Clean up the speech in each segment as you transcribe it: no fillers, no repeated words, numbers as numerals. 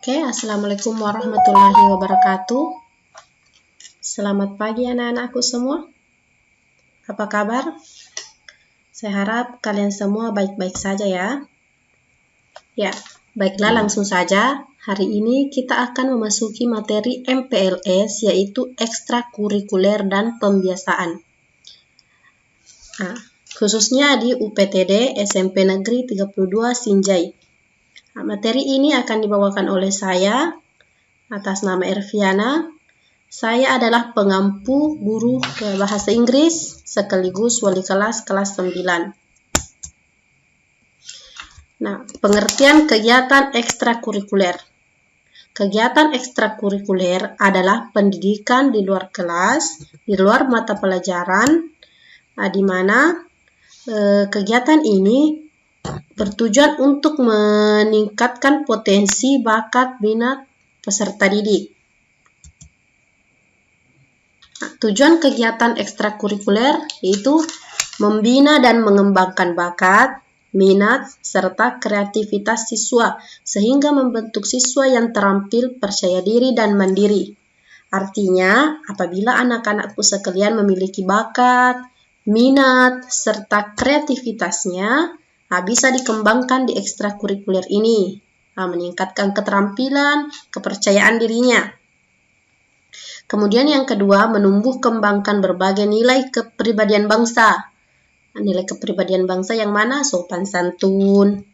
Oke, Assalamualaikum warahmatullahi wabarakatuh. Selamat pagi anak-anakku semua. Apa kabar? Saya harap kalian semua baik-baik saja ya. Ya, baiklah langsung saja. Hari ini kita akan memasuki materi MPLS, yaitu ekstrakurikuler dan pembiasaan. Nah, khususnya di UPTD SMP Negeri 32 Sinjai. Nah, materi ini akan dibawakan oleh saya atas nama Erviana. Saya adalah pengampu guru bahasa Inggris sekaligus wali kelas 9. Nah, pengertian kegiatan ekstrakurikuler. Kegiatan ekstrakurikuler adalah pendidikan di luar kelas, di luar mata pelajaran, di mana kegiatan ini bertujuan untuk meningkatkan potensi, bakat, minat peserta didik. Tujuan kegiatan ekstrakurikuler yaitu membina dan mengembangkan bakat, minat, serta kreativitas siswa sehingga membentuk siswa yang terampil, percaya diri, dan mandiri. Artinya, apabila anak-anakku sekalian memiliki bakat, minat, serta kreativitasnya, bisa dikembangkan di ekstrakurikuler ini, meningkatkan keterampilan, kepercayaan dirinya. Kemudian yang kedua, menumbuh kembangkan berbagai nilai kepribadian bangsa. Nilai kepribadian bangsa yang mana? Sopan santun.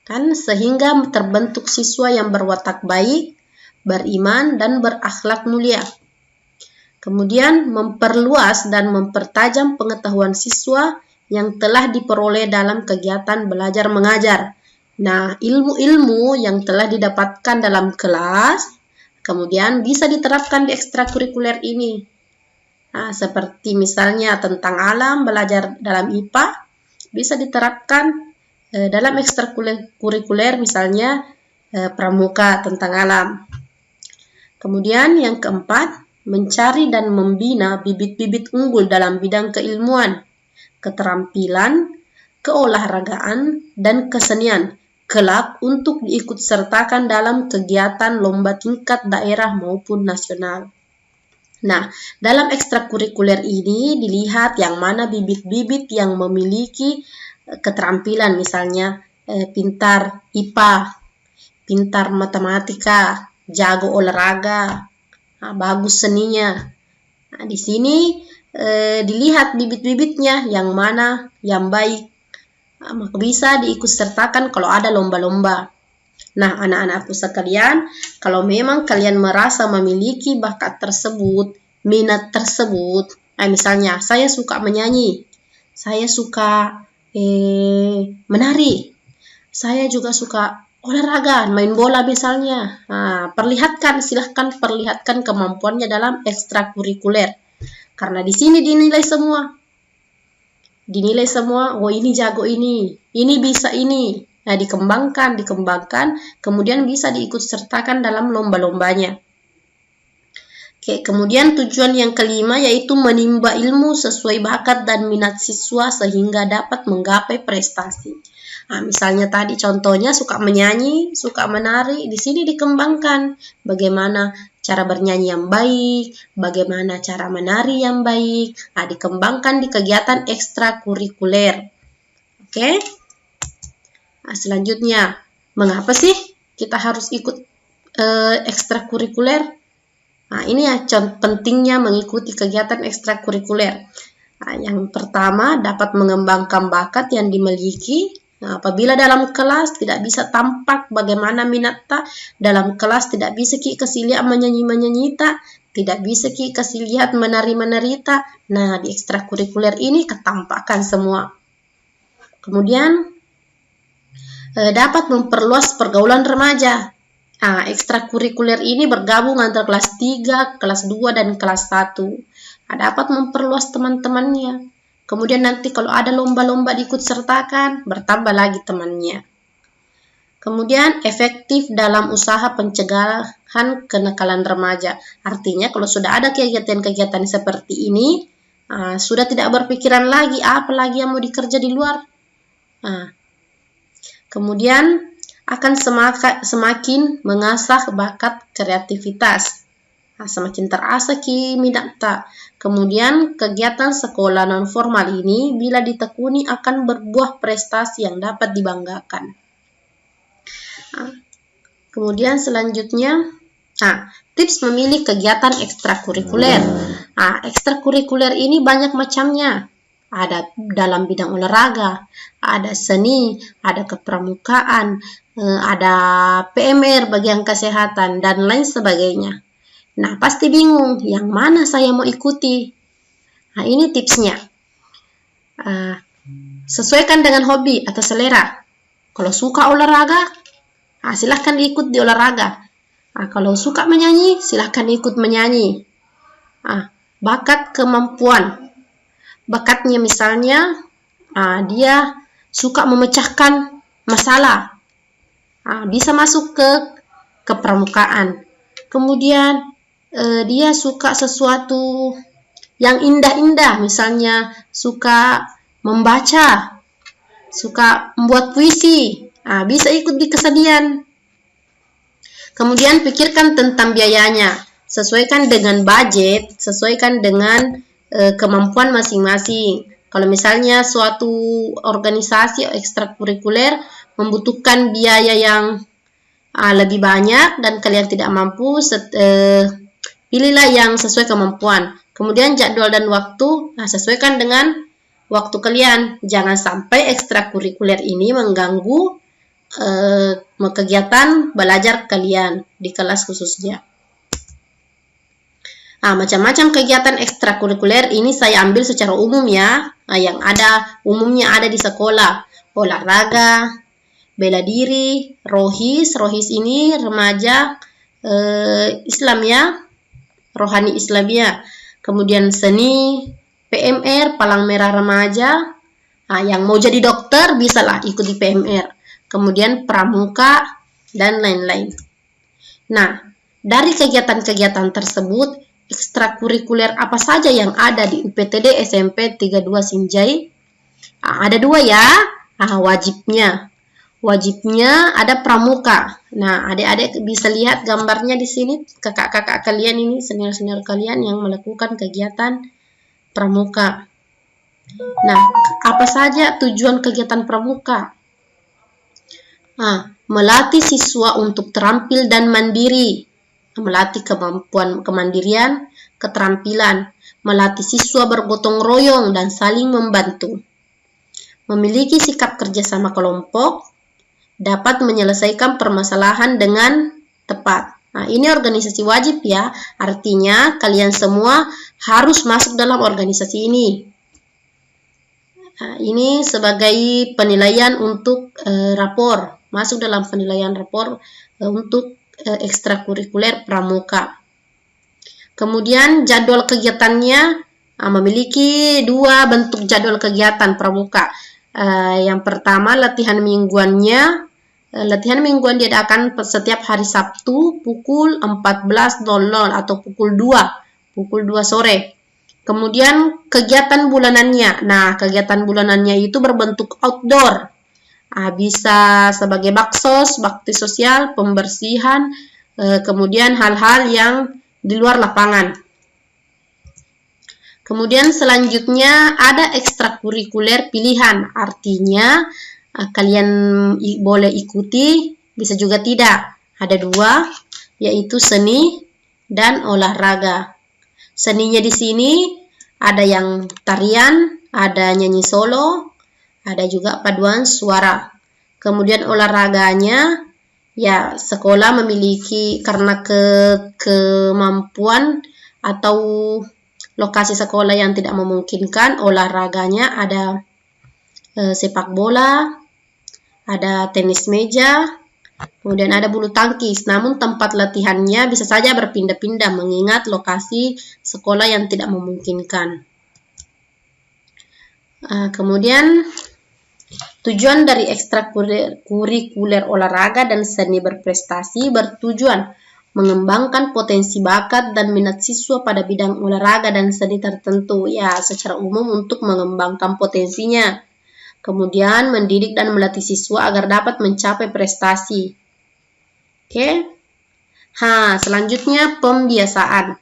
Kan sehingga terbentuk siswa yang berwatak baik, beriman, dan berakhlak mulia. Kemudian memperluas dan mempertajam pengetahuan siswa yang telah diperoleh dalam kegiatan belajar mengajar. Nah, ilmu-ilmu yang telah didapatkan dalam kelas kemudian bisa diterapkan di ekstrakurikuler ini. Nah, seperti misalnya tentang alam, belajar dalam IPA, bisa diterapkan dalam ekstrakurikuler misalnya pramuka tentang alam. Kemudian yang keempat, mencari dan membina bibit-bibit unggul dalam bidang keilmuan, keterampilan, keolahragaan, dan kesenian. Kelak untuk diikut sertakan dalam kegiatan lomba tingkat daerah maupun nasional. Nah, dalam ekstrakurikuler ini dilihat yang mana bibit-bibit yang memiliki keterampilan, misalnya pintar IPA, pintar matematika, jago olahraga, bagus seninya. Nah, di sini dilihat bibit-bibitnya yang mana yang baik. Maka bisa diikut sertakan kalau ada lomba-lomba. Nah, anak-anakku sekalian, kalau memang kalian merasa memiliki bakat tersebut, minat tersebut, misalnya saya suka menyanyi, saya suka menari, saya juga suka olahraga, main bola misalnya. Nah, silahkan perlihatkan kemampuannya dalam ekstrakurikuler. Karena di sini dinilai semua, oh ini jago ini bisa ini. Nah, dikembangkan, kemudian bisa diikut sertakan dalam lomba-lombanya. Oke, kemudian tujuan yang kelima yaitu menimba ilmu sesuai bakat dan minat siswa sehingga dapat menggapai prestasi. Nah, misalnya tadi contohnya suka menyanyi, suka menari, di sini dikembangkan bagaimana cara bernyanyi yang baik, bagaimana cara menari yang baik, dikembangkan di kegiatan ekstrakurikuler. Oke? Nah, selanjutnya, mengapa sih kita harus ikut ekstrakurikuler? Nah, ini ya pentingnya mengikuti kegiatan ekstrakurikuler. Nah, yang pertama, dapat mengembangkan bakat yang dimiliki. Nah, apabila dalam kelas tidak bisa tampak bagaimana minat tak, dalam kelas tidak bisa kasih lihat menyanyi tak, tidak bisa kasih lihat menari tak. Nah, di ekstrakurikuler ini ketampakan semua. Kemudian dapat memperluas pergaulan remaja. Nah, ekstrakurikuler ini bergabung antara kelas 3, kelas 2, dan kelas 1. Dapat memperluas teman-temannya. Kemudian nanti kalau ada lomba-lomba diikut sertakan, bertambah lagi temannya. Kemudian efektif dalam usaha pencegahan kenakalan remaja. Artinya kalau sudah ada kegiatan-kegiatan seperti ini, sudah tidak berpikiran lagi apa lagi yang mau dikerja di luar. Kemudian akan semakin mengasah bakat kreativitas. Nah, semakin terasa minat tak. Kemudian kegiatan sekolah non formal ini bila ditekuni akan berbuah prestasi yang dapat dibanggakan. Nah, kemudian selanjutnya, tips memilih kegiatan ekstrakurikuler. Ekstrakurikuler ini banyak macamnya. Ada dalam bidang olahraga, ada seni, ada kepramukaan, ada PMR bagian kesehatan, dan lain sebagainya. Nah, pasti bingung, yang mana saya mau ikuti? Nah, ini tipsnya. Sesuaikan dengan hobi atau selera. Kalau suka olahraga, silahkan ikut di olahraga. Kalau suka menyanyi, silahkan ikut menyanyi. Bakat kemampuan. Bakatnya misalnya, dia suka memecahkan masalah. Bisa masuk ke kepramukaan. Kemudian, dia suka sesuatu yang indah-indah, misalnya suka membaca, suka membuat puisi, bisa ikut di kesenian. Kemudian pikirkan tentang biayanya, sesuaikan dengan budget, sesuaikan dengan kemampuan masing-masing. Kalau misalnya suatu organisasi ekstrakurikuler membutuhkan biaya yang lebih banyak dan kalian tidak mampu, pilihlah yang sesuai kemampuan. Kemudian jadwal dan waktu, sesuaikan dengan waktu kalian. Jangan sampai ekstrakurikuler ini mengganggu kegiatan belajar kalian di kelas khususnya. Macam-macam kegiatan ekstrakurikuler ini saya ambil secara umum ya. Yang umumnya ada di sekolah. Olahraga, bela diri, rohis ini remaja Islamia, rohani Islamia. Kemudian seni, PMR, palang merah remaja. Yang mau jadi dokter bisalah ikut di PMR. Kemudian pramuka dan lain-lain. Nah, dari kegiatan-kegiatan tersebut, ekstrakurikuler apa saja yang ada di UPTD SMP 32 Sinjai? Ada 2 ya. Wajibnya ada pramuka. Nah, adik-adik bisa lihat gambarnya di sini, kakak-kakak kalian ini, senior-senior kalian yang melakukan kegiatan pramuka. Nah, apa saja tujuan kegiatan pramuka? Melatih siswa untuk terampil dan mandiri, melatih kemampuan kemandirian, keterampilan, melatih siswa bergotong royong dan saling membantu, memiliki sikap kerjasama kelompok, dapat menyelesaikan permasalahan dengan tepat. Ini organisasi wajib ya, artinya kalian semua harus masuk dalam organisasi ini. Ini sebagai penilaian untuk rapor, masuk dalam penilaian rapor untuk ekstrakurikuler pramuka. Kemudian jadwal kegiatannya memiliki 2 bentuk jadwal kegiatan pramuka. Yang pertama latihan mingguannya. Latihan mingguan diadakan setiap hari Sabtu pukul 14.00 atau pukul 2 sore. Kemudian kegiatan bulanannya. Nah, kegiatan bulanannya itu berbentuk outdoor. Bisa sebagai bakti sosial, pembersihan, kemudian hal-hal yang di luar lapangan. Kemudian selanjutnya ada ekstrakurikuler pilihan, artinya kalian boleh ikuti, bisa juga tidak. Ada 2, yaitu seni dan olahraga. Seninya di sini ada yang tarian, ada nyanyi solo, ada juga paduan suara. Kemudian olahraganya, ya sekolah memiliki karena kemampuan atau lokasi sekolah yang tidak memungkinkan, olahraganya ada sepak bola, ada tenis meja, kemudian ada bulu tangkis. Namun tempat latihannya bisa saja berpindah-pindah mengingat lokasi sekolah yang tidak memungkinkan. Kemudian tujuan dari ekstrakurikuler olahraga dan seni berprestasi bertujuan mengembangkan potensi bakat dan minat siswa pada bidang olahraga dan seni tertentu. Ya, secara umum untuk mengembangkan potensinya. Kemudian mendidik dan melatih siswa agar dapat mencapai prestasi. Oke. Selanjutnya pembiasaan.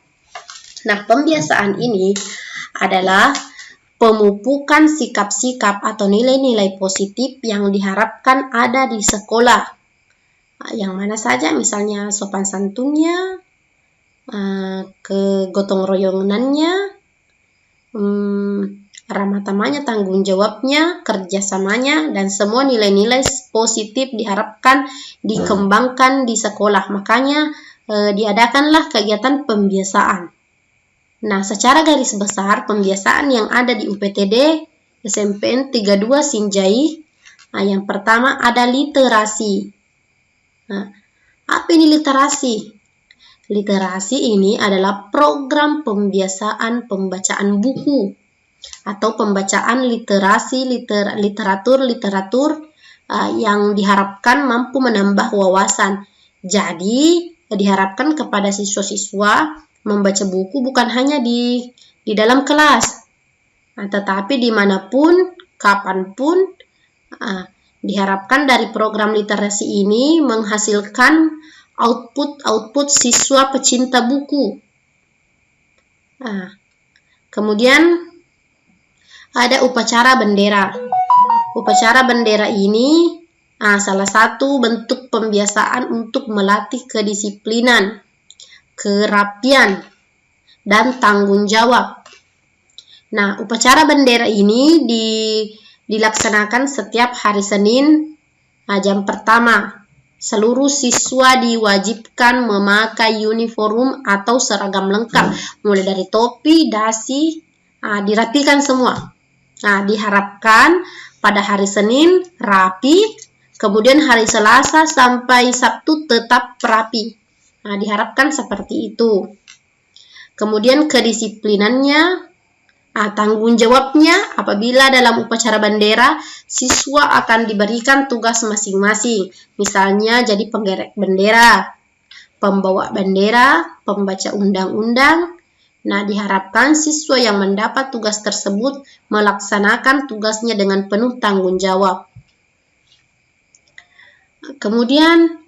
Nah, pembiasaan ini adalah pemupukan sikap-sikap atau nilai-nilai positif yang diharapkan ada di sekolah. Yang mana saja, misalnya sopan santunnya, kegotong royongannya, ramah tamahnya, tanggung jawabnya, kerjasamanya, dan semua nilai-nilai positif diharapkan dikembangkan di sekolah. Makanya diadakanlah kegiatan pembiasaan. Nah, secara garis besar pembiasaan yang ada di UPTD SMPN 32 Sinjai, yang pertama ada literasi. Apa ini literasi? Literasi ini adalah program pembiasaan pembacaan buku atau pembacaan literatur yang diharapkan mampu menambah wawasan. Jadi, diharapkan kepada siswa-siswa membaca buku bukan hanya di dalam kelas, tetapi dimanapun, kapanpun. Diharapkan dari program literasi ini menghasilkan output siswa pecinta buku. Kemudian ada upacara bendera. Upacara bendera ini salah satu bentuk pembiasaan untuk melatih kedisiplinan, kerapian, dan tanggung jawab. Nah, upacara bendera ini dilaksanakan setiap hari Senin jam pertama. Seluruh siswa diwajibkan memakai uniform atau seragam lengkap, mulai dari topi, dasi, dirapikan semua. Diharapkan pada hari Senin rapi, kemudian hari Selasa sampai Sabtu tetap rapi. Diharapkan seperti itu. Kemudian kedisiplinannya, tanggung jawabnya, apabila dalam upacara bendera, siswa akan diberikan tugas masing-masing. Misalnya jadi penggerek bendera, pembawa bendera, pembaca undang-undang. Nah, diharapkan siswa yang mendapat tugas tersebut melaksanakan tugasnya dengan penuh tanggung jawab. Kemudian,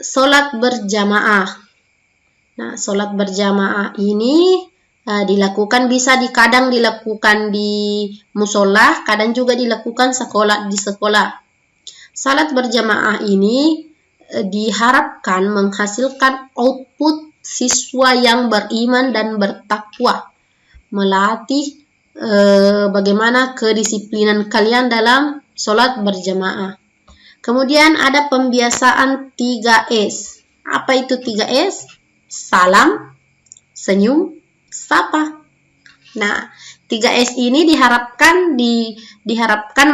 sholat berjamaah. Nah, sholat berjamaah ini kadang dilakukan di musola, kadang juga dilakukan di sekolah. Salat berjamaah ini diharapkan menghasilkan output siswa yang beriman dan bertakwa, melatih bagaimana kedisiplinan kalian dalam sholat berjamaah. Kemudian ada pembiasaan 3S. Apa itu 3S? Salam, senyum, sapa. Nah, 3S ini diharapkan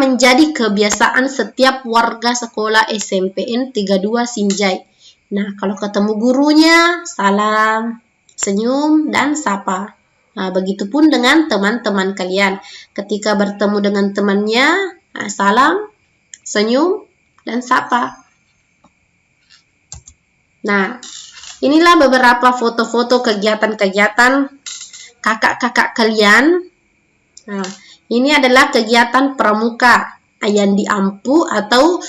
menjadi kebiasaan setiap warga sekolah SMPN 32 Sinjai. Nah, kalau ketemu gurunya, salam, senyum, dan sapa. Nah, begitupun dengan teman-teman kalian. Ketika bertemu dengan temannya, salam, senyum, dan sapa. Nah, inilah beberapa foto-foto kegiatan-kegiatan kakak-kakak kalian. Nah, ini adalah kegiatan pramuka yang diampu atau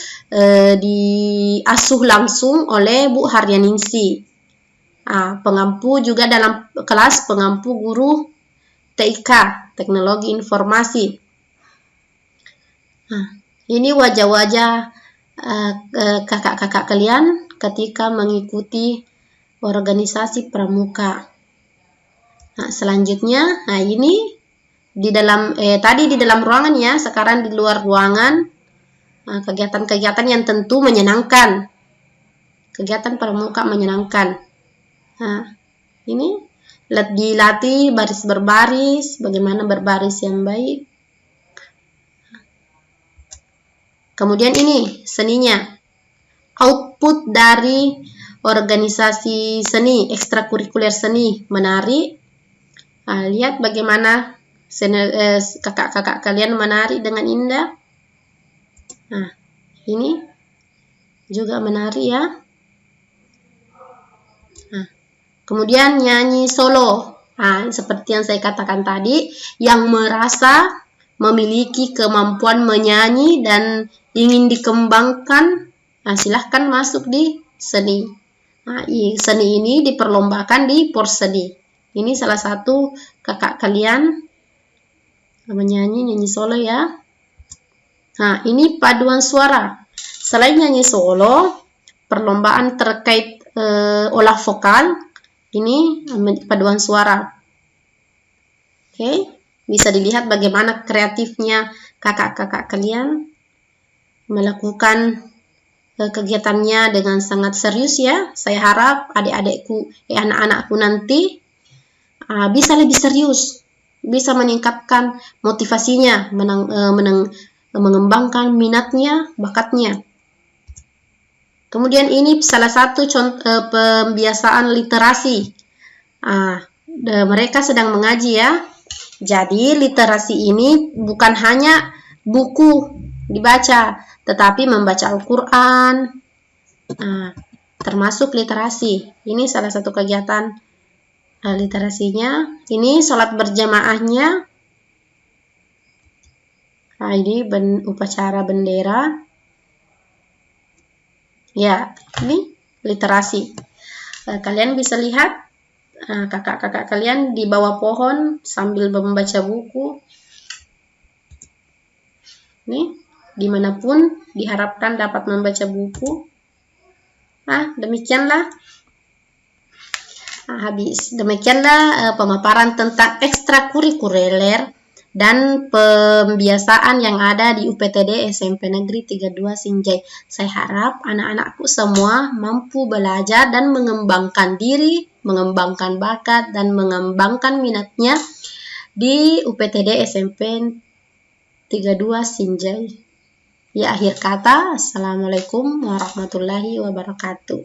diasuh langsung oleh Bu Haryaningsi. Pengampu juga dalam kelas pengampu guru TIK, Teknologi Informasi. Ini wajah-wajah kakak-kakak kalian ketika mengikuti organisasi pramuka. Selanjutnya, ini tadi di dalam ruangan ya, sekarang di luar ruangan, kegiatan-kegiatan yang tentu menyenangkan, kegiatan pramuka menyenangkan. Ini dilatih baris berbaris, bagaimana berbaris yang baik. Kemudian ini seninya, output dari organisasi seni, ekstrakurikuler seni, menari. Lihat bagaimana kakak-kakak kalian menari dengan indah. Ini juga menari ya. Kemudian nyanyi solo. Seperti yang saya katakan tadi, yang merasa memiliki kemampuan menyanyi dan ingin dikembangkan, silahkan masuk di seni. Seni ini diperlombakan di Porseni. Ini salah satu kakak kalian nyanyi solo ya. Ini paduan suara. Selain nyanyi solo, perlombaan terkait olah vokal, ini paduan suara. Oke, bisa dilihat bagaimana kreatifnya kakak-kakak kalian melakukan kegiatannya dengan sangat serius ya. Saya harap adik-adikku, anak-anakku nanti bisa lebih serius, bisa meningkatkan motivasinya, mengembangkan minatnya, bakatnya. Kemudian ini salah satu contoh pembiasaan literasi. Mereka sedang mengaji ya. Jadi literasi ini bukan hanya buku dibaca, tetapi membaca Al-Quran, termasuk literasi. Ini salah satu kegiatan literasinya. Ini sholat berjamaahnya. Ini upacara bendera. Ya, ini literasi. Kalian bisa lihat kakak-kakak kalian di bawah pohon sambil membaca buku. Nih, dimanapun diharapkan dapat membaca buku. Demikianlah. Habis. Demikianlah pemaparan tentang ekstrakurikuler dan pembiasaan yang ada di UPTD SMP Negeri 32 Sinjai. Saya harap anak-anakku semua mampu belajar dan mengembangkan diri, mengembangkan bakat, dan mengembangkan minatnya di UPTD SMP 32 Sinjai. Ya, akhir kata, Assalamualaikum warahmatullahi wabarakatuh.